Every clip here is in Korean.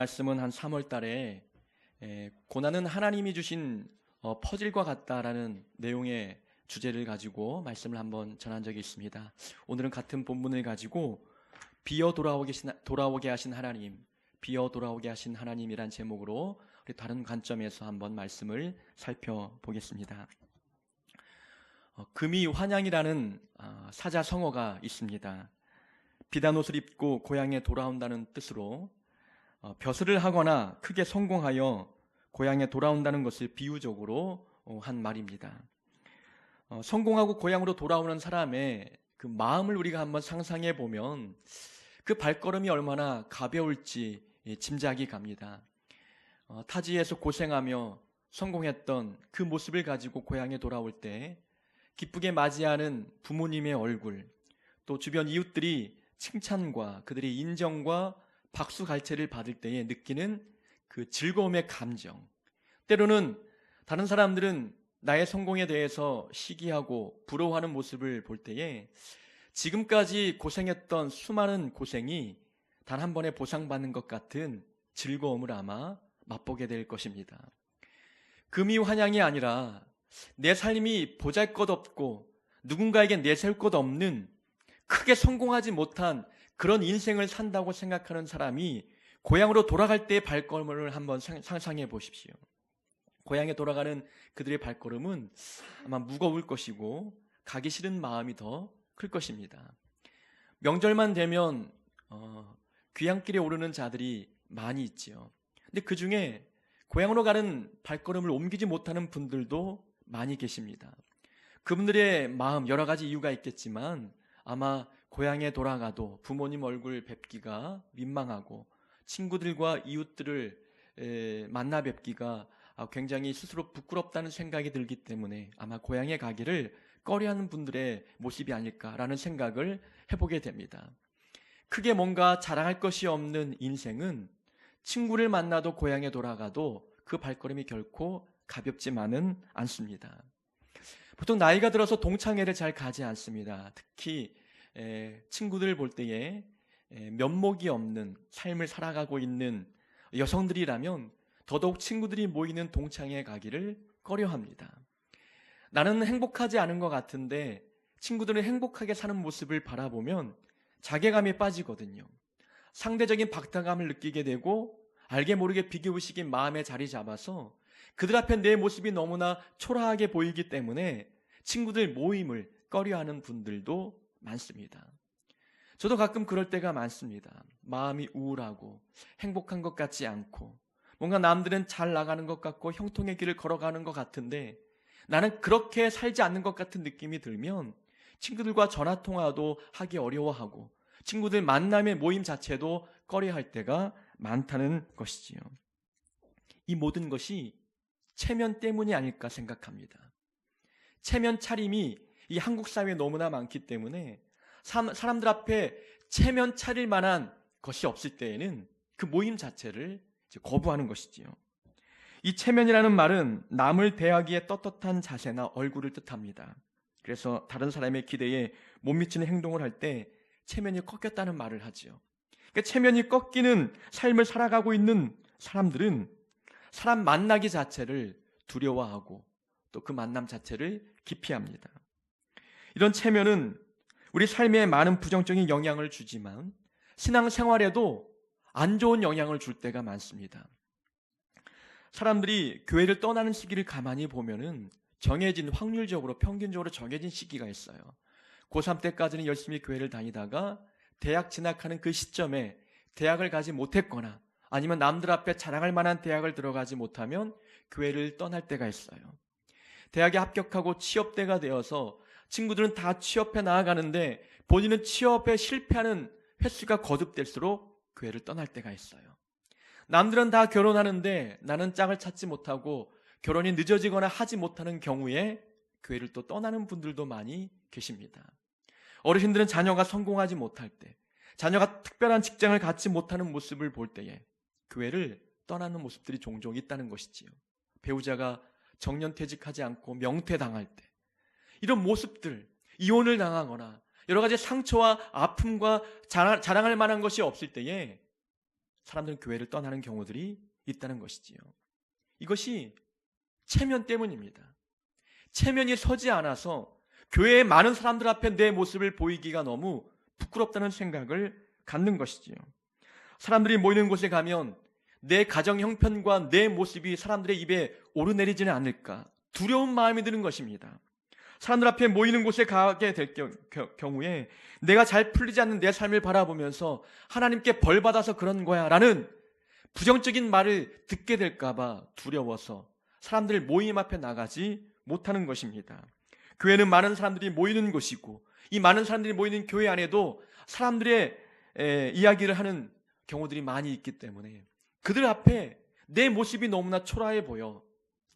말씀은 한 3월 달에 고난은 하나님이 주신 퍼즐과 같다라는 내용의 주제를 가지고 말씀을 한번 전한 적이 있습니다. 오늘은 같은 본문을 가지고 비어 돌아오게 하신 하나님, 비어 돌아오게 하신 하나님이란 제목으로 우리 다른 관점에서 한번 말씀을 살펴보겠습니다. 금이 환양이라는 사자성어가 있습니다. 비단 옷을 입고 고향에 돌아온다는 뜻으로 벼슬을 하거나 크게 성공하여 고향에 돌아온다는 것을 비유적으로 한 말입니다. 성공하고 고향으로 돌아오는 사람의 그 마음을 우리가 한번 상상해 보면 그 발걸음이 얼마나 가벼울지 짐작이 갑니다. 타지에서 고생하며 성공했던 그 모습을 가지고 고향에 돌아올 때 기쁘게 맞이하는 부모님의 얼굴, 또 주변 이웃들이 칭찬과 그들의 인정과 박수 갈채를 받을 때에 느끼는 그 즐거움의 감정, 때로는 다른 사람들은 나의 성공에 대해서 시기하고 부러워하는 모습을 볼 때에 지금까지 고생했던 수많은 고생이 단 한 번에 보상받는 것 같은 즐거움을 아마 맛보게 될 것입니다. 금이 환양이 아니라 내 삶이 보잘것없고 누군가에게 내세울 것 없는 크게 성공하지 못한 그런 인생을 산다고 생각하는 사람이 고향으로 돌아갈 때의 발걸음을 한번 상상해 보십시오. 고향에 돌아가는 그들의 발걸음은 아마 무거울 것이고 가기 싫은 마음이 더 클 것입니다. 명절만 되면 귀향길에 오르는 자들이 많이 있지요. 근데 그 중에 고향으로 가는 발걸음을 옮기지 못하는 분들도 많이 계십니다. 그분들의 마음 여러 가지 이유가 있겠지만 아마 고향에 돌아가도 부모님 얼굴 뵙기가 민망하고 친구들과 이웃들을 만나 뵙기가 굉장히 스스로 부끄럽다는 생각이 들기 때문에 아마 고향에 가기를 꺼려하는 분들의 모습이 아닐까라는 생각을 해보게 됩니다. 크게 뭔가 자랑할 것이 없는 인생은 친구를 만나도 고향에 돌아가도 그 발걸음이 결코 가볍지만은 않습니다. 보통 나이가 들어서 동창회를 잘 가지 않습니다. 특히 친구들 볼 때에 면목이 없는 삶을 살아가고 있는 여성들이라면 더더욱 친구들이 모이는 동창회에 가기를 꺼려합니다. 나는 행복하지 않은 것 같은데 친구들은 행복하게 사는 모습을 바라보면 자괴감에 빠지거든요. 상대적인 박탈감을 느끼게 되고 알게 모르게 비교의식이 마음에 자리 잡아서 그들 앞에 내 모습이 너무나 초라하게 보이기 때문에 친구들 모임을 꺼려하는 분들도 많습니다. 저도 가끔 그럴 때가 많습니다. 마음이 우울하고 행복한 것 같지 않고 뭔가 남들은 잘 나가는 것 같고 형통의 길을 걸어가는 것 같은데 나는 그렇게 살지 않는 것 같은 느낌이 들면 친구들과 전화통화도 하기 어려워하고 친구들 만남의 모임 자체도 꺼려할 때가 많다는 것이지요. 이 모든 것이 체면 때문이 아닐까 생각합니다. 체면 차림이 이 한국 사회에 너무나 많기 때문에 사람들 앞에 체면 차릴 만한 것이 없을 때에는 그 모임 자체를 거부하는 것이지요. 이 체면이라는 말은 남을 대하기에 떳떳한 자세나 얼굴을 뜻합니다. 그래서 다른 사람의 기대에 못 미치는 행동을 할 때 체면이 꺾였다는 말을 하지요. 그러니까 체면이 꺾이는 삶을 살아가고 있는 사람들은 사람 만나기 자체를 두려워하고 또 그 만남 자체를 기피합니다. 이런 체면은 우리 삶에 많은 부정적인 영향을 주지만 신앙생활에도 안 좋은 영향을 줄 때가 많습니다. 사람들이 교회를 떠나는 시기를 가만히 보면은 정해진 확률적으로 평균적으로 정해진 시기가 있어요. 고3 때까지는 열심히 교회를 다니다가 대학 진학하는 그 시점에 대학을 가지 못했거나 아니면 남들 앞에 자랑할 만한 대학을 들어가지 못하면 교회를 떠날 때가 있어요. 대학에 합격하고 취업대가 되어서 친구들은 다 취업해 나아가는데 본인은 취업에 실패하는 횟수가 거듭될수록 교회를 떠날 때가 있어요. 남들은 다 결혼하는데 나는 짝을 찾지 못하고 결혼이 늦어지거나 하지 못하는 경우에 교회를 또 떠나는 분들도 많이 계십니다. 어르신들은 자녀가 성공하지 못할 때, 자녀가 특별한 직장을 갖지 못하는 모습을 볼 때에 교회를 떠나는 모습들이 종종 있다는 것이지요. 배우자가 정년퇴직하지 않고 명퇴당할 때 이런 모습들, 이혼을 당하거나 여러 가지 상처와 아픔과 자랑할 만한 것이 없을 때에 사람들은 교회를 떠나는 경우들이 있다는 것이지요. 이것이 체면 때문입니다. 체면이 서지 않아서 교회의 많은 사람들 앞에 내 모습을 보이기가 너무 부끄럽다는 생각을 갖는 것이지요. 사람들이 모이는 곳에 가면 내 가정 형편과 내 모습이 사람들의 입에 오르내리지는 않을까 두려운 마음이 드는 것입니다. 사람들 앞에 모이는 곳에 가게 될 경우에 내가 잘 풀리지 않는 내 삶을 바라보면서 하나님께 벌 받아서 그런 거야 라는 부정적인 말을 듣게 될까 봐 두려워서 사람들 모임 앞에 나가지 못하는 것입니다. 교회는 많은 사람들이 모이는 곳이고 이 많은 사람들이 모이는 교회 안에도 사람들의 이야기를 하는 경우들이 많이 있기 때문에 그들 앞에 내 모습이 너무나 초라해 보여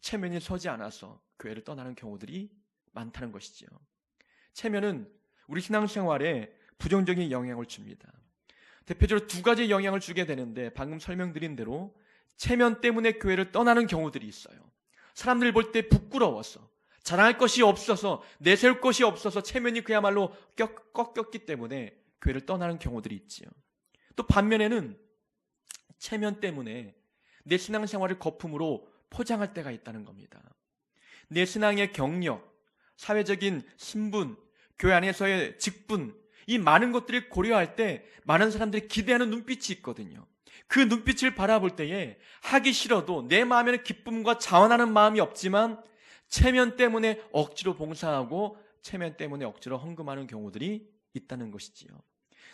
체면이 서지 않아서 교회를 떠나는 경우들이 많다는 것이지요. 체면은 우리 신앙생활에 부정적인 영향을 줍니다. 대표적으로 두 가지 영향을 주게 되는데 방금 설명드린 대로 체면 때문에 교회를 떠나는 경우들이 있어요. 사람들 볼 때 부끄러워서 자랑할 것이 없어서 내세울 것이 없어서 체면이 그야말로 꺾였기 때문에 교회를 떠나는 경우들이 있지요. 또 반면에는 체면 때문에 내 신앙생활을 거품으로 포장할 때가 있다는 겁니다. 내 신앙의 경력, 사회적인 신분, 교회 안에서의 직분, 이 많은 것들을 고려할 때 많은 사람들이 기대하는 눈빛이 있거든요. 그 눈빛을 바라볼 때에 하기 싫어도 내 마음에는 기쁨과 자원하는 마음이 없지만 체면 때문에 억지로 봉사하고 체면 때문에 억지로 헌금하는 경우들이 있다는 것이지요.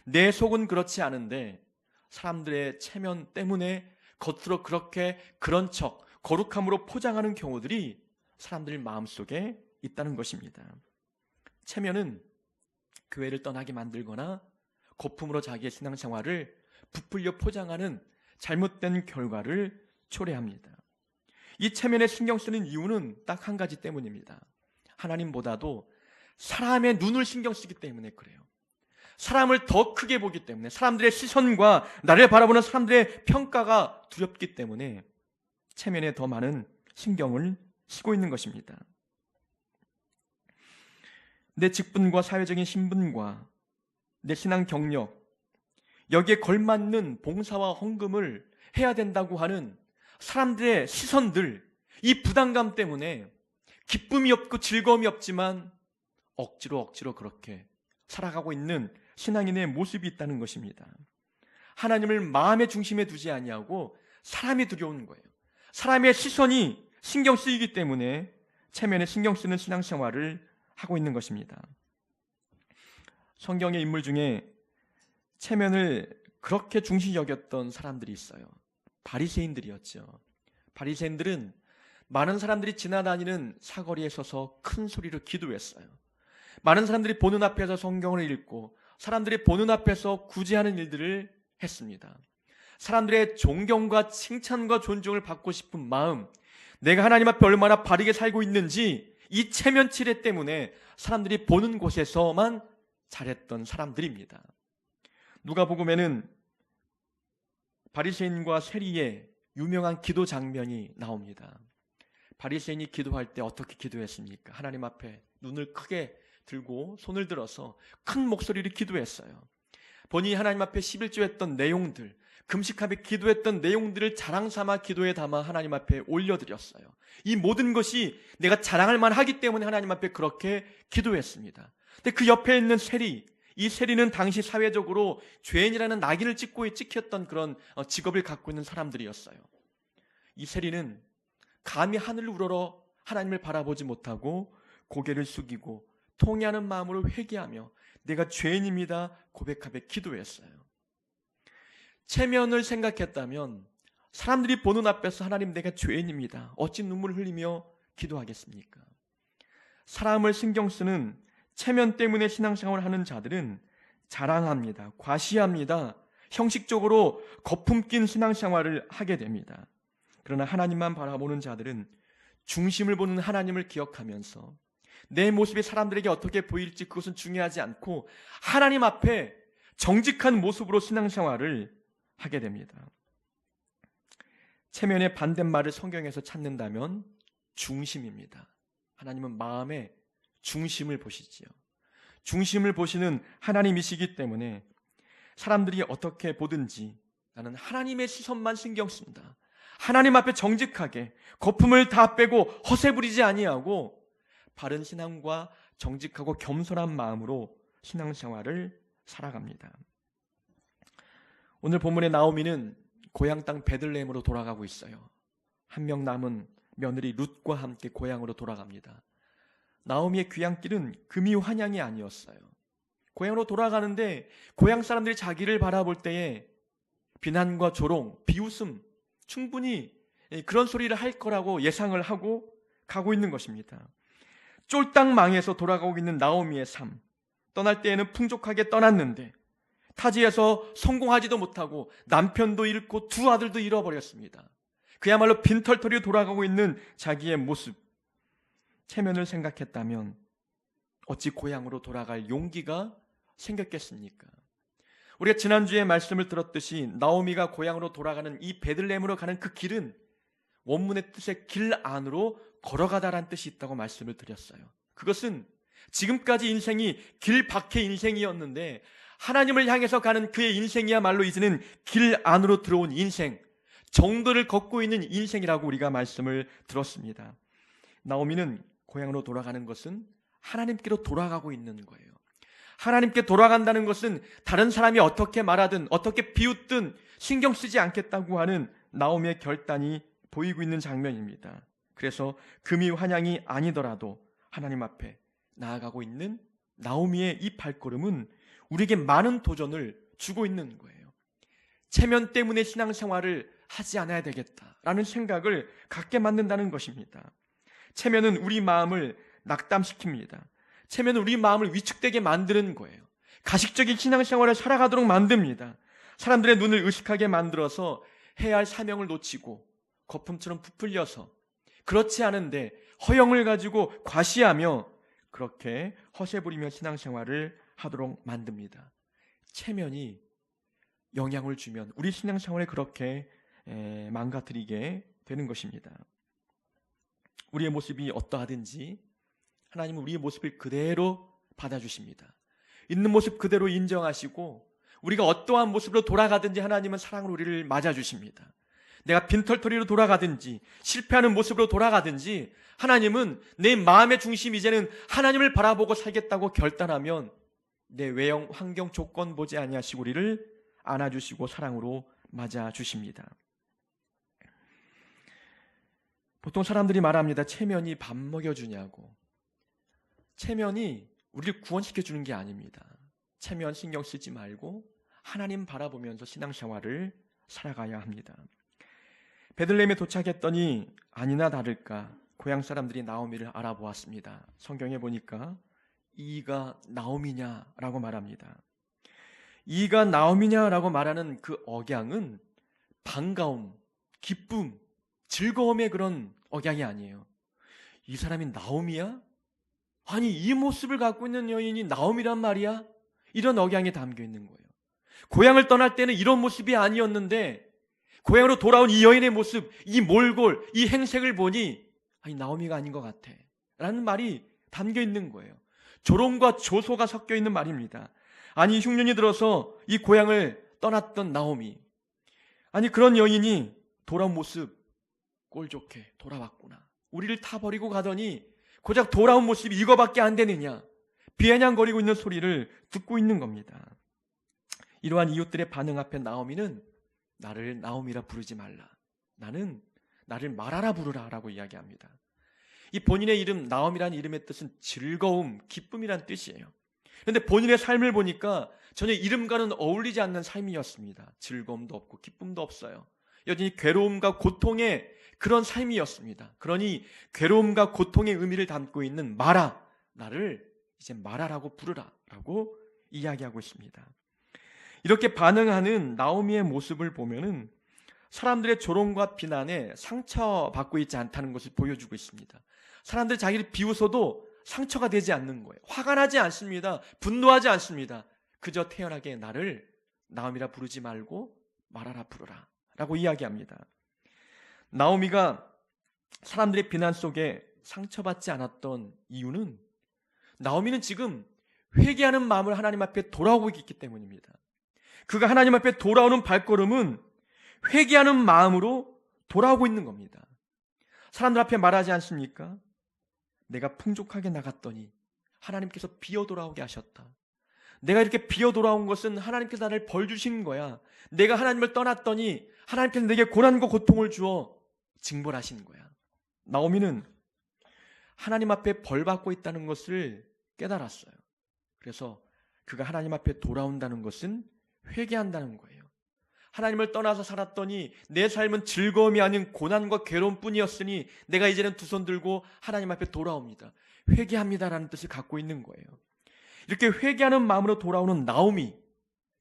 내 속은 그렇지 않은데 사람들의 체면 때문에 겉으로 그렇게 그런 척 거룩함으로 포장하는 경우들이 사람들 마음속에 있다는 것입니다. 체면은 교회를 떠나게 만들거나 거품으로 자기의 신앙생활을 부풀려 포장하는 잘못된 결과를 초래합니다. 이 체면에 신경 쓰는 이유는 딱 한 가지 때문입니다. 하나님보다도 사람의 눈을 신경 쓰기 때문에 그래요. 사람을 더 크게 보기 때문에 사람들의 시선과 나를 바라보는 사람들의 평가가 두렵기 때문에 체면에 더 많은 신경을 쓰고 있는 것입니다. 내 직분과 사회적인 신분과 내 신앙 경력, 여기에 걸맞는 봉사와 헌금을 해야 된다고 하는 사람들의 시선들, 이 부담감 때문에 기쁨이 없고 즐거움이 없지만 억지로 그렇게 살아가고 있는 신앙인의 모습이 있다는 것입니다. 하나님을 마음의 중심에 두지 아니하고 사람이 두려운 거예요. 사람의 시선이 신경 쓰이기 때문에 체면에 신경 쓰는 신앙생활을 하고 있는 것입니다. 성경의 인물 중에 체면을 그렇게 중시 여겼던 사람들이 있어요. 바리새인들이었죠. 바리새인들은 많은 사람들이 지나다니는 사거리에 서서 큰 소리로 기도했어요. 많은 사람들이 보는 앞에서 성경을 읽고 사람들이 보는 앞에서 구제하는 일들을 했습니다. 사람들의 존경과 칭찬과 존중을 받고 싶은 마음, 내가 하나님 앞에 얼마나 바르게 살고 있는지 이 체면 칠해 때문에 사람들이 보는 곳에서만 잘했던 사람들입니다. 누가복음에는 바리새인과 세리의 유명한 기도 장면이 나옵니다. 바리새인이 기도할 때 어떻게 기도했습니까? 하나님 앞에 눈을 크게 들고 손을 들어서 큰 목소리로 기도했어요. 본인이 하나님 앞에 11조 했던 내용들, 금식하며 기도했던 내용들을 자랑 삼아 기도에 담아 하나님 앞에 올려드렸어요. 이 모든 것이 내가 자랑할 만하기 때문에 하나님 앞에 그렇게 기도했습니다. 근데 그 옆에 있는 세리, 이 세리는 당시 사회적으로 죄인이라는 낙인을 찍혔던 그런 직업을 갖고 있는 사람들이었어요. 이 세리는 감히 하늘을 우러러 하나님을 바라보지 못하고 고개를 숙이고 통회하는 마음으로 회개하며 내가 죄인입니다 고백하며 기도했어요. 체면을 생각했다면 사람들이 보는 앞에서 하나님 내가 죄인입니다 어찌 눈물을 흘리며 기도하겠습니까? 사람을 신경 쓰는 체면 때문에 신앙생활을 하는 자들은 자랑합니다. 과시합니다. 형식적으로 거품 낀 신앙생활을 하게 됩니다. 그러나 하나님만 바라보는 자들은 중심을 보는 하나님을 기억하면서 내 모습이 사람들에게 어떻게 보일지 그것은 중요하지 않고 하나님 앞에 정직한 모습으로 신앙생활을 하게 됩니다. 체면의 반대말을 성경에서 찾는다면 중심입니다. 하나님은 마음의 중심을 보시지요. 중심을 보시는 하나님이시기 때문에 사람들이 어떻게 보든지 나는 하나님의 시선만 신경 쓴다. 하나님 앞에 정직하게 거품을 다 빼고 허세 부리지 아니하고 바른 신앙과 정직하고 겸손한 마음으로 신앙생활을 살아갑니다. 오늘 본문의 나오미는 고향 땅 베들레헴으로 돌아가고 있어요. 한 명 남은 며느리 룻과 함께 고향으로 돌아갑니다. 나오미의 귀향길은 금이 환향이 아니었어요. 고향으로 돌아가는데 고향 사람들이 자기를 바라볼 때에 비난과 조롱, 비웃음, 충분히 그런 소리를 할 거라고 예상을 하고 가고 있는 것입니다. 쫄딱 망해서 돌아가고 있는 나오미의 삶. 떠날 때에는 풍족하게 떠났는데 타지에서 성공하지도 못하고 남편도 잃고 두 아들도 잃어버렸습니다. 그야말로 빈털터리로 돌아가고 있는 자기의 모습. 체면을 생각했다면 어찌 고향으로 돌아갈 용기가 생겼겠습니까? 우리가 지난주에 말씀을 들었듯이 나오미가 고향으로 돌아가는 이 베들레헴으로 가는 그 길은 원문의 뜻의 길 안으로 걸어가다란 뜻이 있다고 말씀을 드렸어요. 그것은 지금까지 인생이 길 밖의 인생이었는데 하나님을 향해서 가는 그의 인생이야말로 이제는 길 안으로 들어온 인생, 정도를 걷고 있는 인생이라고 우리가 말씀을 들었습니다. 나오미는 고향으로 돌아가는 것은 하나님께로 돌아가고 있는 거예요. 하나님께 돌아간다는 것은 다른 사람이 어떻게 말하든 어떻게 비웃든 신경 쓰지 않겠다고 하는 나오미의 결단이 보이고 있는 장면입니다. 그래서 금이 환향이 아니더라도 하나님 앞에 나아가고 있는 나오미의 이 발걸음은 우리에게 많은 도전을 주고 있는 거예요. 체면 때문에 신앙생활을 하지 않아야 되겠다라는 생각을 갖게 만든다는 것입니다. 체면은 우리 마음을 낙담시킵니다. 체면은 우리 마음을 위축되게 만드는 거예요. 가식적인 신앙생활을 살아가도록 만듭니다. 사람들의 눈을 의식하게 만들어서 해야 할 사명을 놓치고 거품처럼 부풀려서 그렇지 않은데 허영을 가지고 과시하며 그렇게 허세 부리며 신앙생활을 하도록 만듭니다. 체면이 영향을 주면 우리 신앙생활에 그렇게 망가뜨리게 되는 것입니다. 우리의 모습이 어떠하든지 하나님은 우리의 모습을 그대로 받아주십니다. 있는 모습 그대로 인정하시고 우리가 어떠한 모습으로 돌아가든지 하나님은 사랑으로 우리를 맞아주십니다. 내가 빈털터리로 돌아가든지 실패하는 모습으로 돌아가든지 하나님은 내 마음의 중심 이제는 하나님을 바라보고 살겠다고 결단하면 내 외형, 환경, 조건 보지 아니하시고 우리를 안아주시고 사랑으로 맞아주십니다. 보통 사람들이 말합니다. 체면이 밥 먹여주냐고. 체면이 우리를 구원시켜주는 게 아닙니다. 체면 신경 쓰지 말고 하나님 바라보면서 신앙생활을 살아가야 합니다. 베들레헴에 도착했더니 아니나 다를까 고향 사람들이 나오미를 알아보았습니다. 성경에 보니까 이가 나오미냐라고 말합니다. 이가 나오미냐라고 말하는 그 억양은 반가움, 기쁨, 즐거움의 그런 억양이 아니에요. 이 사람이 나오미야? 아니 이 모습을 갖고 있는 여인이 나오미란 말이야? 이런 억양이 담겨 있는 거예요. 고향을 떠날 때는 이런 모습이 아니었는데 고향으로 돌아온 이 여인의 모습, 이 몰골, 이 행색을 보니 아니 나오미가 아닌 것 같아 라는 말이 담겨 있는 거예요. 조롱과 조소가 섞여 있는 말입니다. 아니 흉년이 들어서 이 고향을 떠났던 나오미, 아니 그런 여인이 돌아온 모습 꼴 좋게 돌아왔구나. 우리를 타버리고 가더니 고작 돌아온 모습이 이거밖에 안 되느냐, 비아냥거리고 있는 소리를 듣고 있는 겁니다. 이러한 이웃들의 반응 앞에 나오미는 나를 나오미라 부르지 말라, 나를 마라라 부르라 라고 이야기합니다. 이 본인의 이름 나오미라는 이름의 뜻은 즐거움, 기쁨이란 뜻이에요. 그런데 본인의 삶을 보니까 전혀 이름과는 어울리지 않는 삶이었습니다. 즐거움도 없고 기쁨도 없어요. 여전히 괴로움과 고통의 그런 삶이었습니다. 그러니 괴로움과 고통의 의미를 담고 있는 마라, 나를 이제 마라라고 부르라 라고 이야기하고 있습니다. 이렇게 반응하는 나오미의 모습을 보면은 사람들의 조롱과 비난에 상처받고 있지 않다는 것을 보여주고 있습니다. 사람들이 자기를 비웃어도 상처가 되지 않는 거예요. 화가 나지 않습니다. 분노하지 않습니다. 그저 태연하게 나를 나오미라 부르지 말고 마라라 부르라 라고 이야기합니다. 나오미가 사람들의 비난 속에 상처받지 않았던 이유는 나오미는 지금 회개하는 마음을 하나님 앞에 돌아오고 있기 때문입니다. 그가 하나님 앞에 돌아오는 발걸음은 회개하는 마음으로 돌아오고 있는 겁니다. 사람들 앞에 말하지 않습니까? 내가 풍족하게 나갔더니 하나님께서 비어 돌아오게 하셨다. 내가 이렇게 비어 돌아온 것은 하나님께서 나를 벌 주신 거야. 내가 하나님을 떠났더니 하나님께서 내게 고난과 고통을 주어 징벌하신 거야. 나오미는 하나님 앞에 벌 받고 있다는 것을 깨달았어요. 그래서 그가 하나님 앞에 돌아온다는 것은 회개한다는 거예요. 하나님을 떠나서 살았더니 내 삶은 즐거움이 아닌 고난과 괴로움뿐이었으니 내가 이제는 두 손 들고 하나님 앞에 돌아옵니다. 회개합니다라는 뜻을 갖고 있는 거예요. 이렇게 회개하는 마음으로 돌아오는 나오미,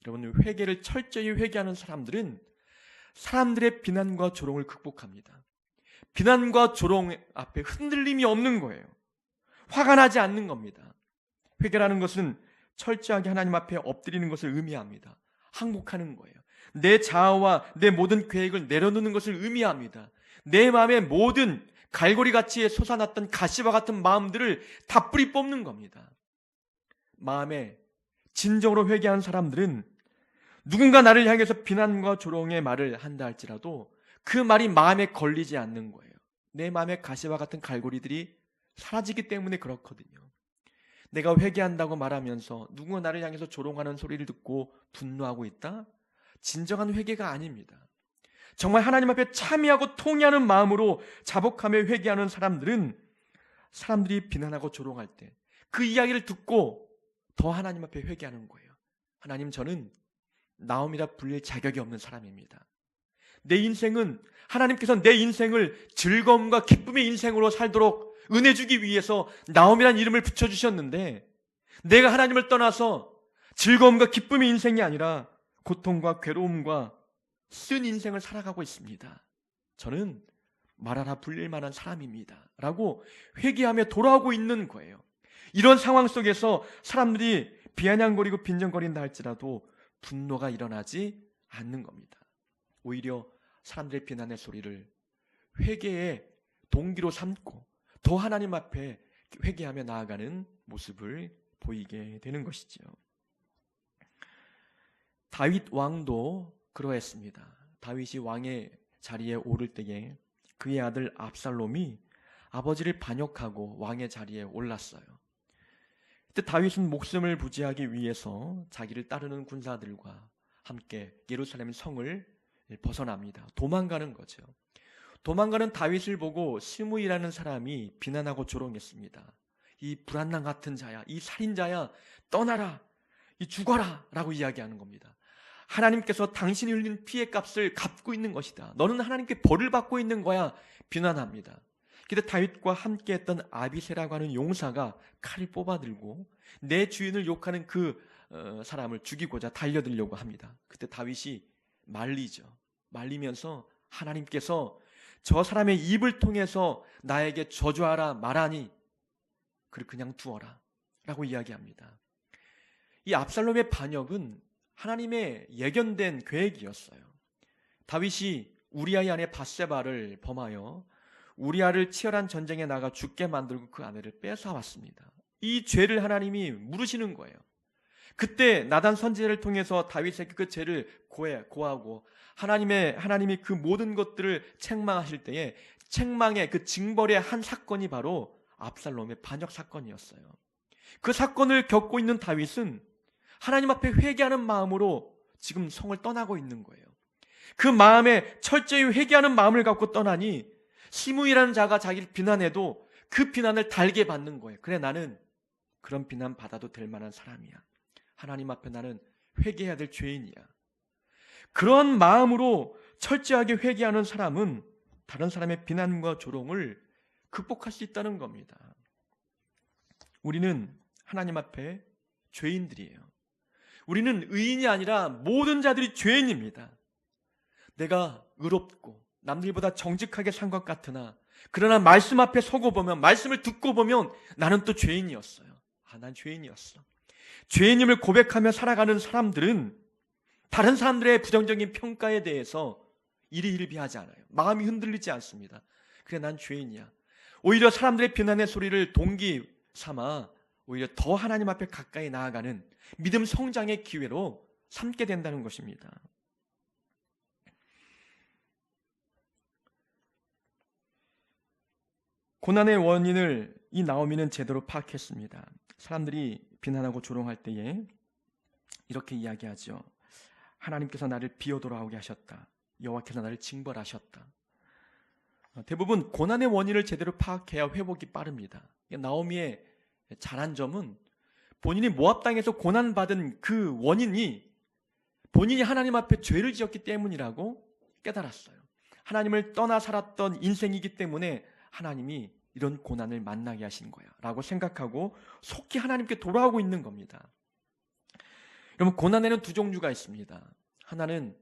여러분, 회개를 철저히 회개하는 사람들은 사람들의 비난과 조롱을 극복합니다. 비난과 조롱 앞에 흔들림이 없는 거예요. 화가 나지 않는 겁니다. 회개라는 것은 철저하게 하나님 앞에 엎드리는 것을 의미합니다. 항복하는 거예요. 내 자아와 내 모든 계획을 내려놓는 것을 의미합니다. 내 마음의 모든 갈고리같이 솟아났던 가시와 같은 마음들을 다 뿌리 뽑는 겁니다. 마음에 진정으로 회개한 사람들은 누군가 나를 향해서 비난과 조롱의 말을 한다 할지라도 그 말이 마음에 걸리지 않는 거예요. 내 마음의 가시와 같은 갈고리들이 사라지기 때문에 그렇거든요. 내가 회개한다고 말하면서 누군가 나를 향해서 조롱하는 소리를 듣고 분노하고 있다? 진정한 회개가 아닙니다. 정말 하나님 앞에 참여하고 통회하는 마음으로 자복하며 회개하는 사람들은 사람들이 비난하고 조롱할 때 그 이야기를 듣고 더 하나님 앞에 회개하는 거예요. 하나님, 저는 나오미라 불릴 자격이 없는 사람입니다. 내 인생은 하나님께서 내 인생을 즐거움과 기쁨의 인생으로 살도록 은혜 주기 위해서 나오미란 이름을 붙여주셨는데 내가 하나님을 떠나서 즐거움과 기쁨의 인생이 아니라 고통과 괴로움과 쓴 인생을 살아가고 있습니다. 저는 말하라 불릴 만한 사람입니다 라고 회개하며 돌아오고 있는 거예요. 이런 상황 속에서 사람들이 비아냥거리고 빈정거린다 할지라도 분노가 일어나지 않는 겁니다. 오히려 사람들의 비난의 소리를 회개의 동기로 삼고 더 하나님 앞에 회개하며 나아가는 모습을 보이게 되는 것이죠. 다윗 왕도 그러했습니다. 다윗이 왕의 자리에 오를 때에 그의 아들 압살롬이 아버지를 반역하고 왕의 자리에 올랐어요. 그때 다윗은 목숨을 부지하기 위해서 자기를 따르는 군사들과 함께 예루살렘 성을 벗어납니다. 도망가는 거죠. 도망가는 다윗을 보고 시므이라는 사람이 비난하고 조롱했습니다. 이 불안난 같은 자야, 이 살인자야, 떠나라, 이 죽어라 라고 이야기하는 겁니다. 하나님께서 당신이 흘린 피의 값을 갚고 있는 것이다. 너는 하나님께 벌을 받고 있는 거야. 비난합니다. 그때 다윗과 함께했던 아비새라고 하는 용사가 칼을 뽑아들고 내 주인을 욕하는 그 사람을 죽이고자 달려들려고 합니다. 그때 다윗이 말리죠. 말리면서 하나님께서 저 사람의 입을 통해서 나에게 저주하라 말하니 그를 그냥 두어라 라고 이야기합니다. 이 압살롬의 반역은 하나님의 예견된 계획이었어요. 다윗이 우리아의 아내 밧세바를 범하여 우리아를 치열한 전쟁에 나가 죽게 만들고 그 아내를 뺏어왔습니다. 이 죄를 하나님이 물으시는 거예요. 그때 나단 선지자를 통해서 다윗에게 그 죄를 고하고 하나님이 그 모든 것들을 책망하실 때에 책망의 그 징벌의 한 사건이 바로 압살롬의 반역 사건이었어요. 그 사건을 겪고 있는 다윗은 하나님 앞에 회개하는 마음으로 지금 성을 떠나고 있는 거예요. 그 마음에 철저히 회개하는 마음을 갖고 떠나니 시므이라는 자가 자기를 비난해도 그 비난을 달게 받는 거예요. 그래, 나는 그런 비난 받아도 될 만한 사람이야. 하나님 앞에 나는 회개해야 될 죄인이야. 그런 마음으로 철저하게 회개하는 사람은 다른 사람의 비난과 조롱을 극복할 수 있다는 겁니다. 우리는 하나님 앞에 죄인들이에요. 우리는 의인이 아니라 모든 자들이 죄인입니다. 내가 의롭고 남들보다 정직하게 산 것 같으나 그러나 말씀 앞에 서고 보면, 말씀을 듣고 보면 나는 또 죄인이었어요. 난 죄인이었어. 죄인임을 고백하며 살아가는 사람들은 다른 사람들의 부정적인 평가에 대해서 일희일비하지 않아요. 마음이 흔들리지 않습니다. 그래, 난 죄인이야. 오히려 사람들의 비난의 소리를 동기 삼아 오히려 더 하나님 앞에 가까이 나아가는 믿음 성장의 기회로 삼게 된다는 것입니다. 고난의 원인을 이 나오미는 제대로 파악했습니다. 사람들이 비난하고 조롱할 때에 이렇게 이야기하죠. 하나님께서 나를 비워 돌아오게 하셨다. 여호와께서 나를 징벌하셨다. 대부분 고난의 원인을 제대로 파악해야 회복이 빠릅니다. 나오미의 잘한 점은 본인이 모압 땅에서 고난받은 그 원인이 본인이 하나님 앞에 죄를 지었기 때문이라고 깨달았어요. 하나님을 떠나 살았던 인생이기 때문에 하나님이 이런 고난을 만나게 하신 거야 라고 생각하고 속히 하나님께 돌아오고 있는 겁니다. 여러분, 고난에는 두 종류가 있습니다. 하나는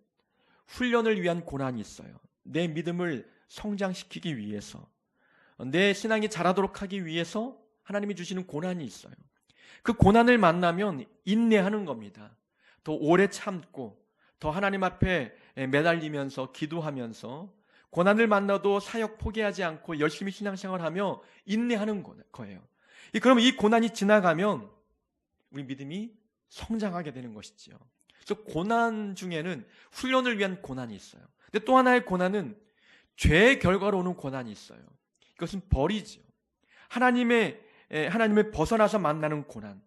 훈련을 위한 고난이 있어요. 내 믿음을 성장시키기 위해서, 내 신앙이 자라도록 하기 위해서 하나님이 주시는 고난이 있어요. 그 고난을 만나면 인내하는 겁니다. 더 오래 참고 더 하나님 앞에 매달리면서 기도하면서 고난을 만나도 사역 포기하지 않고 열심히 신앙생활하며 인내하는 거예요. 그럼 이 고난이 지나가면 우리 믿음이 성장하게 되는 것이지요. 그래서 고난 중에는 훈련을 위한 고난이 있어요. 근데 또 하나의 고난은 죄의 결과로 오는 고난이 있어요. 이것은 벌이지요. 하나님의 벗어나서 만나는 고난,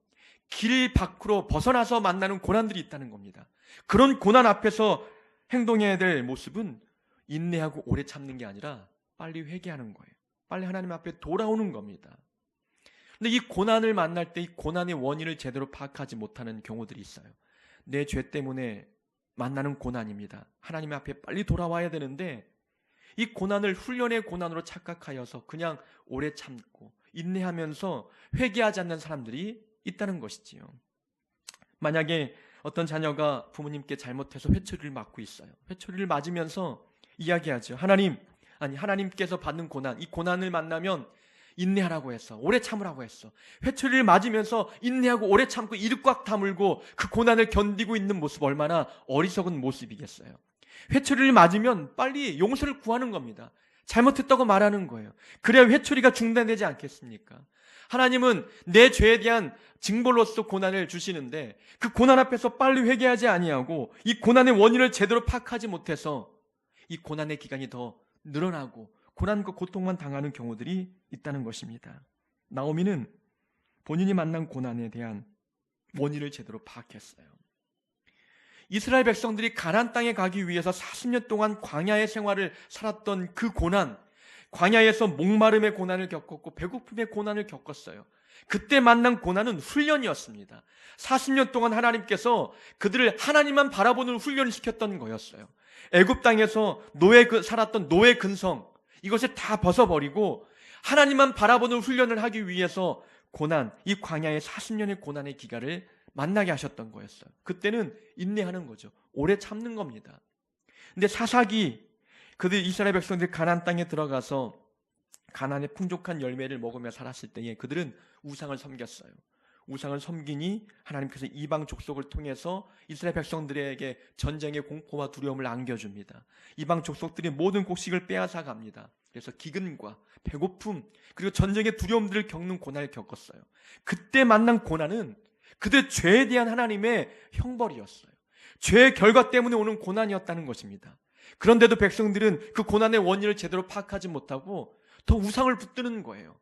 길 밖으로 벗어나서 만나는 고난들이 있다는 겁니다. 그런 고난 앞에서 행동해야 될 모습은 인내하고 오래 참는 게 아니라 빨리 회개하는 거예요. 빨리 하나님 앞에 돌아오는 겁니다. 근데 이 고난을 만날 때 이 고난의 원인을 제대로 파악하지 못하는 경우들이 있어요. 내 죄 때문에 만나는 고난입니다. 하나님 앞에 빨리 돌아와야 되는데 이 고난을 훈련의 고난으로 착각하여서 그냥 오래 참고 인내하면서 회개하지 않는 사람들이 있다는 것이지요. 만약에 어떤 자녀가 부모님께 잘못해서 회초리를 맞고 있어요. 회초리를 맞으면서 이야기하죠. 하나님께서 받는 고난, 이 고난을 만나면 인내하라고 했어. 오래 참으라고 했어. 회초리를 맞으면서 인내하고 오래 참고 이를 꽉 다물고 그 고난을 견디고 있는 모습, 얼마나 어리석은 모습이겠어요. 회초리를 맞으면 빨리 용서를 구하는 겁니다. 잘못했다고 말하는 거예요. 그래야 회초리가 중단되지 않겠습니까? 하나님은 내 죄에 대한 징벌로서 고난을 주시는데 그 고난 앞에서 빨리 회개하지 아니하고 이 고난의 원인을 제대로 파악하지 못해서 이 고난의 기간이 더 늘어나고 고난과 고통만 당하는 경우들이 있다는 것입니다. 나오미는 본인이 만난 고난에 대한 원인을 제대로 파악했어요. 이스라엘 백성들이 가나안 땅에 가기 위해서 40년 동안 광야의 생활을 살았던 그 고난, 광야에서 목마름의 고난을 겪었고 배고픔의 고난을 겪었어요. 그때 만난 고난은 훈련이었습니다. 40년 동안 하나님께서 그들을 하나님만 바라보는 훈련을 시켰던 거였어요. 애굽 땅에서 살았던 노예 근성, 이것을 다 벗어버리고 하나님만 바라보는 훈련을 하기 위해서 고난, 이 광야의 40년의 고난의 기간을 만나게 하셨던 거였어요. 그때는 인내하는 거죠. 오래 참는 겁니다. 근데 사사기, 그들 이스라엘 백성들이 가나안 땅에 들어가서 가나안의 풍족한 열매를 먹으며 살았을 때에 그들은 우상을 섬겼어요. 우상을 섬기니 하나님께서 이방 족속을 통해서 이스라엘 백성들에게 전쟁의 공포와 두려움을 안겨줍니다. 이방 족속들이 모든 곡식을 빼앗아 갑니다. 그래서 기근과 배고픔 그리고 전쟁의 두려움들을 겪는 고난을 겪었어요. 그때 만난 고난은 그들 죄에 대한 하나님의 형벌이었어요. 죄의 결과 때문에 오는 고난이었다는 것입니다. 그런데도 백성들은 그 고난의 원인을 제대로 파악하지 못하고 더 우상을 붙드는 거예요.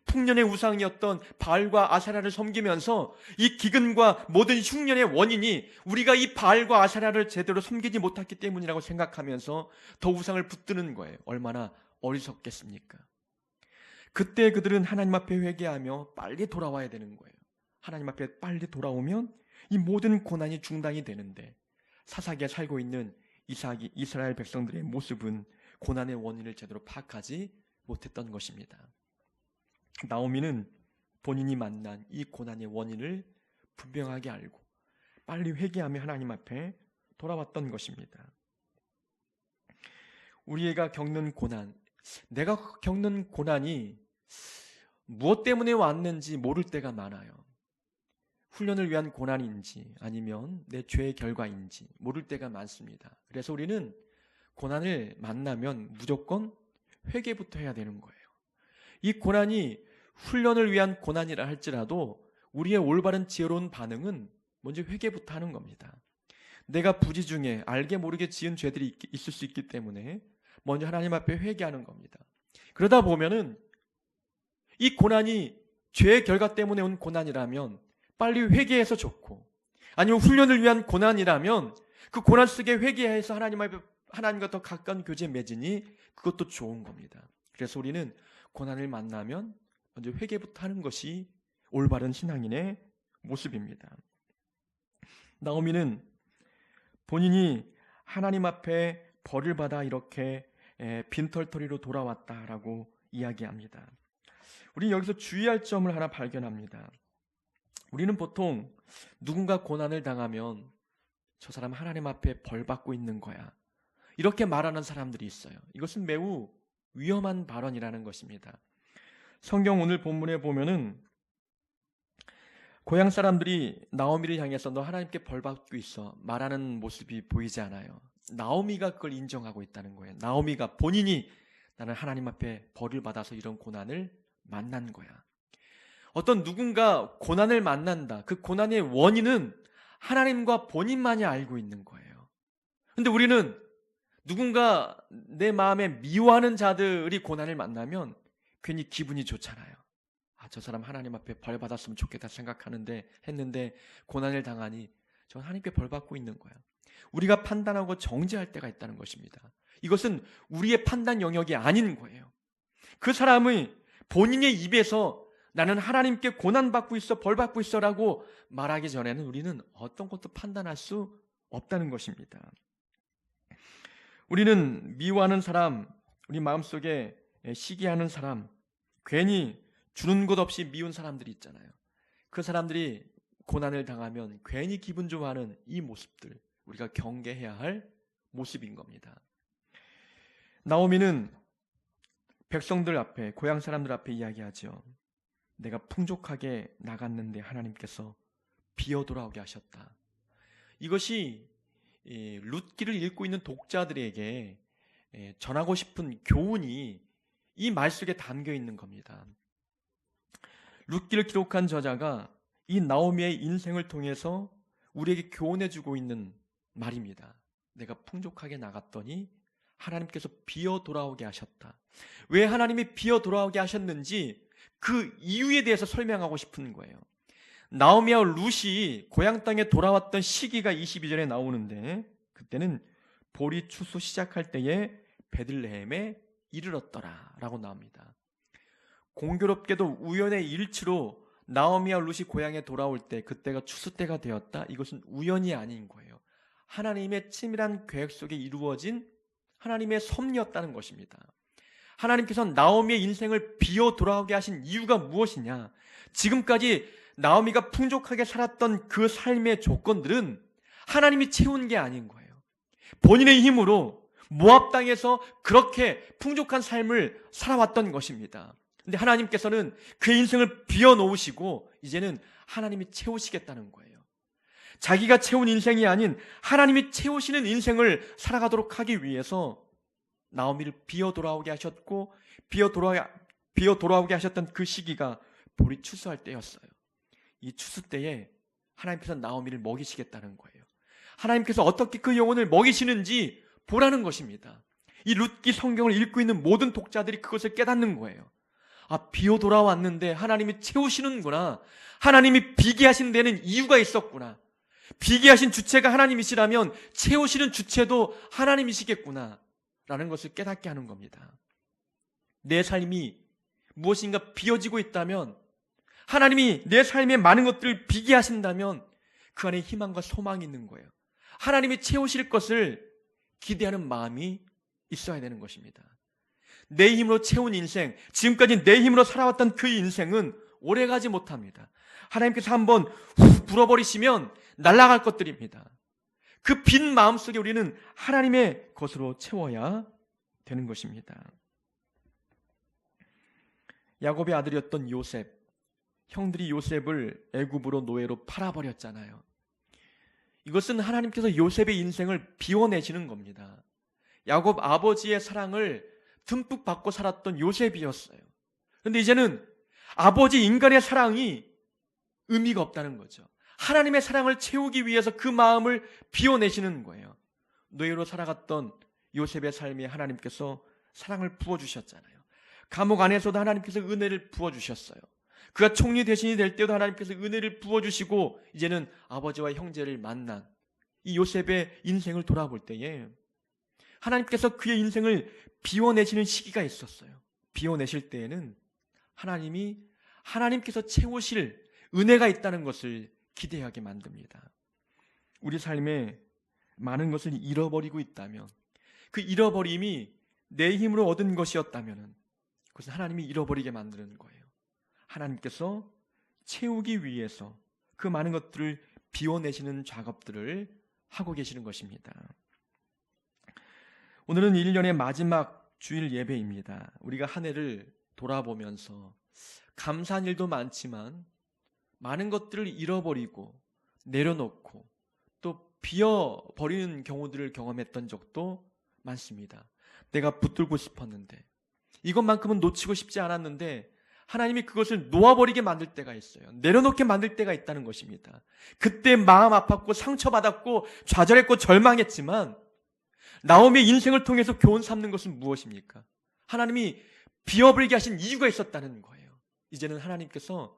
풍년의 우상이었던 바알과 아세라를 섬기면서 이 기근과 모든 흉년의 원인이 우리가 이 바알과 아세라를 제대로 섬기지 못했기 때문이라고 생각하면서 더 우상을 붙드는 거예요. 얼마나 어리석겠습니까? 그때 그들은 하나님 앞에 회개하며 빨리 돌아와야 되는 거예요. 하나님 앞에 빨리 돌아오면 이 모든 고난이 중단이 되는데 사사기에 살고 있는 이스라엘 백성들의 모습은 고난의 원인을 제대로 파악하지 못했던 것입니다. 나오미는 본인이 만난 이 고난의 원인을 분명하게 알고 빨리 회개하며 하나님 앞에 돌아왔던 것입니다. 우리가 겪는 고난, 내가 겪는 고난이 무엇 때문에 왔는지 모를 때가 많아요. 훈련을 위한 고난인지 아니면 내 죄의 결과인지 모를 때가 많습니다. 그래서 우리는 고난을 만나면 무조건 회개부터 해야 되는 거예요. 이 고난이 훈련을 위한 고난이라 할지라도 우리의 올바른 지혜로운 반응은 먼저 회개부터 하는 겁니다. 내가 부지 중에 알게 모르게 지은 죄들이 있을 수 있기 때문에 먼저 하나님 앞에 회개하는 겁니다. 그러다 보면은 이 고난이 죄의 결과 때문에 온 고난이라면 빨리 회개해서 좋고, 아니면 훈련을 위한 고난이라면 그 고난 속에 회개해서 하나님과 더 가까운 교제 맺으니 그것도 좋은 겁니다. 그래서 우리는 고난을 만나면 먼저 회개부터 하는 것이 올바른 신앙인의 모습입니다. 나오미는 본인이 하나님 앞에 벌을 받아 이렇게 빈털터리로 돌아왔다라고 이야기합니다. 우리는 여기서 주의할 점을 하나 발견합니다. 우리는 보통 누군가 고난을 당하면 저 사람 하나님 앞에 벌 받고 있는 거야, 이렇게 말하는 사람들이 있어요. 이것은 매우 위험한 발언이라는 것입니다. 성경 오늘 본문에 보면은 고향 사람들이 나오미를 향해서 너 하나님께 벌 받고 있어 말하는 모습이 보이지 않아요. 나오미가 그걸 인정하고 있다는 거예요. 나오미가 본인이 나는 하나님 앞에 벌을 받아서 이런 고난을 만난 거야. 어떤 누군가 고난을 만난다. 그 고난의 원인은 하나님과 본인만이 알고 있는 거예요. 근데 우리는 누군가 내 마음에 미워하는 자들이 고난을 만나면 괜히 기분이 좋잖아요. 저 사람 하나님 앞에 벌 받았으면 좋겠다 했는데 고난을 당하니 저 하나님께 벌 받고 있는 거야. 우리가 판단하고 정죄할 때가 있다는 것입니다. 이것은 우리의 판단 영역이 아닌 거예요. 그 사람의 본인의 입에서 나는 하나님께 고난받고 있어, 벌 받고 있어라고 말하기 전에는 우리는 어떤 것도 판단할 수 없다는 것입니다. 우리는 미워하는 사람, 우리 마음속에 시기하는 사람, 괜히 주는 것 없이 미운 사람들이 있잖아요. 그 사람들이 고난을 당하면 괜히 기분 좋아하는 이 모습들, 우리가 경계해야 할 모습인 겁니다. 나오미는 백성들 앞에, 고향 사람들 앞에 이야기하죠. 내가 풍족하게 나갔는데 하나님께서 비어 돌아오게 하셨다. 이것이 룻기를 읽고 있는 독자들에게 전하고 싶은 교훈이 이 말 속에 담겨 있는 겁니다. 룻기를 기록한 저자가 이 나오미의 인생을 통해서 우리에게 교훈해주고 있는 말입니다. 내가 풍족하게 나갔더니 하나님께서 비어 돌아오게 하셨다. 왜 하나님이 비어 돌아오게 하셨는지 그 이유에 대해서 설명하고 싶은 거예요. 나오미와 룻이 고향 땅에 돌아왔던 시기가 22절에 나오는데, 그때는 보리 추수 시작할 때에 베들레헴에 이르렀더라 라고 나옵니다. 공교롭게도 우연의 일치로 나오미와 룻이 고향에 돌아올 때 그때가 추수 때가 되었다. 이것은 우연이 아닌 거예요. 하나님의 치밀한 계획 속에 이루어진 하나님의 섭리였다는 것입니다. 하나님께서 나오미의 인생을 비어 돌아오게 하신 이유가 무엇이냐? 지금까지 나오미가 풍족하게 살았던 그 삶의 조건들은 하나님이 채운 게 아닌 거예요. 본인의 힘으로 모압 땅에서 그렇게 풍족한 삶을 살아왔던 것입니다. 근데 하나님께서는 그 인생을 비워 놓으시고 이제는 하나님이 채우시겠다는 거예요. 자기가 채운 인생이 아닌 하나님이 채우시는 인생을 살아가도록 하기 위해서 나오미를 비어 돌아오게 하셨고, 비어 돌아오게 하셨던 그 시기가 보리 추수할 때였어요. 이 추수 때에 하나님께서 나오미를 먹이시겠다는 거예요. 하나님께서 어떻게 그 영혼을 먹이시는지 보라는 것입니다. 이 룻기 성경을 읽고 있는 모든 독자들이 그것을 깨닫는 거예요. 비어 돌아왔는데 하나님이 채우시는구나. 하나님이 비게 하신 데는 이유가 있었구나. 비게 하신 주체가 하나님이시라면 채우시는 주체도 하나님이시겠구나 라는 것을 깨닫게 하는 겁니다. 내 삶이 무엇인가 비어지고 있다면, 하나님이 내 삶의 많은 것들을 비게 하신다면 그 안에 희망과 소망이 있는 거예요. 하나님이 채우실 것을 기대하는 마음이 있어야 되는 것입니다. 내 힘으로 채운 인생, 지금까지 내 힘으로 살아왔던 그 인생은 오래가지 못합니다. 하나님께서 한번 훅 불어버리시면 날아갈 것들입니다. 그 빈 마음속에 우리는 하나님의 것으로 채워야 되는 것입니다. 야곱의 아들이었던 요셉, 형들이 요셉을 애굽으로 노예로 팔아버렸잖아요. 이것은 하나님께서 요셉의 인생을 비워내시는 겁니다. 야곱 아버지의 사랑을 듬뿍 받고 살았던 요셉이었어요. 그런데 이제는 아버지 인간의 사랑이 의미가 없다는 거죠. 하나님의 사랑을 채우기 위해서 그 마음을 비워내시는 거예요. 노예로 살아갔던 요셉의 삶에 하나님께서 사랑을 부어주셨잖아요. 감옥 안에서도 하나님께서 은혜를 부어주셨어요. 그가 총리 대신이 될 때도 하나님께서 은혜를 부어주시고 이제는 아버지와 형제를 만난 이 요셉의 인생을 돌아볼 때에 하나님께서 그의 인생을 비워내시는 시기가 있었어요. 비워내실 때에는 하나님께서 채우실 은혜가 있다는 것을 기대하게 만듭니다. 우리 삶에 많은 것을 잃어버리고 있다면, 그 잃어버림이 내 힘으로 얻은 것이었다면 그것은 하나님이 잃어버리게 만드는 거예요. 하나님께서 채우기 위해서 그 많은 것들을 비워내시는 작업들을 하고 계시는 것입니다. 오늘은 1년의 마지막 주일 예배입니다. 우리가 한 해를 돌아보면서 감사한 일도 많지만 많은 것들을 잃어버리고 내려놓고 또 비어버리는 경우들을 경험했던 적도 많습니다. 내가 붙들고 싶었는데, 이것만큼은 놓치고 싶지 않았는데 하나님이 그것을 놓아버리게 만들 때가 있어요. 내려놓게 만들 때가 있다는 것입니다. 그때 마음 아팠고 상처받았고 좌절했고 절망했지만 나오미의 인생을 통해서 교훈 삼는 것은 무엇입니까? 하나님이 비어버리게 하신 이유가 있었다는 거예요. 이제는 하나님께서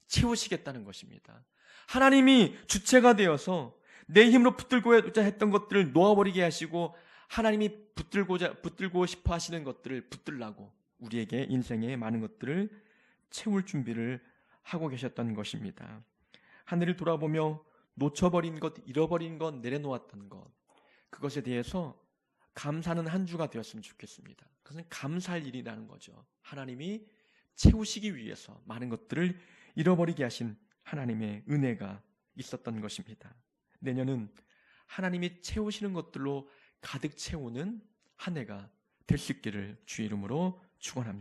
채우시겠다는 것입니다. 하나님이 주체가 되어서 내 힘으로 붙들고자 했던 것들을 놓아버리게 하시고 하나님이 붙들고 싶어 하시는 것들을 붙들라고 우리에게 인생의 많은 것들을 채울 준비를 하고 계셨던 것입니다. 하늘을 돌아보며 놓쳐버린 것, 잃어버린 것, 내려놓았던 것, 그것에 대해서 감사하는 한 주가 되었으면 좋겠습니다. 그것은 감사할 일이라는 거죠. 하나님이 채우시기 위해서 많은 것들을 잃어버리게 하신 하나님의 은혜가 있었던 것입니다. 내년은 하나님이 채우시는 것들로 가득 채우는 한 해가 될 수 있기를 주의 이름으로 축원합니다.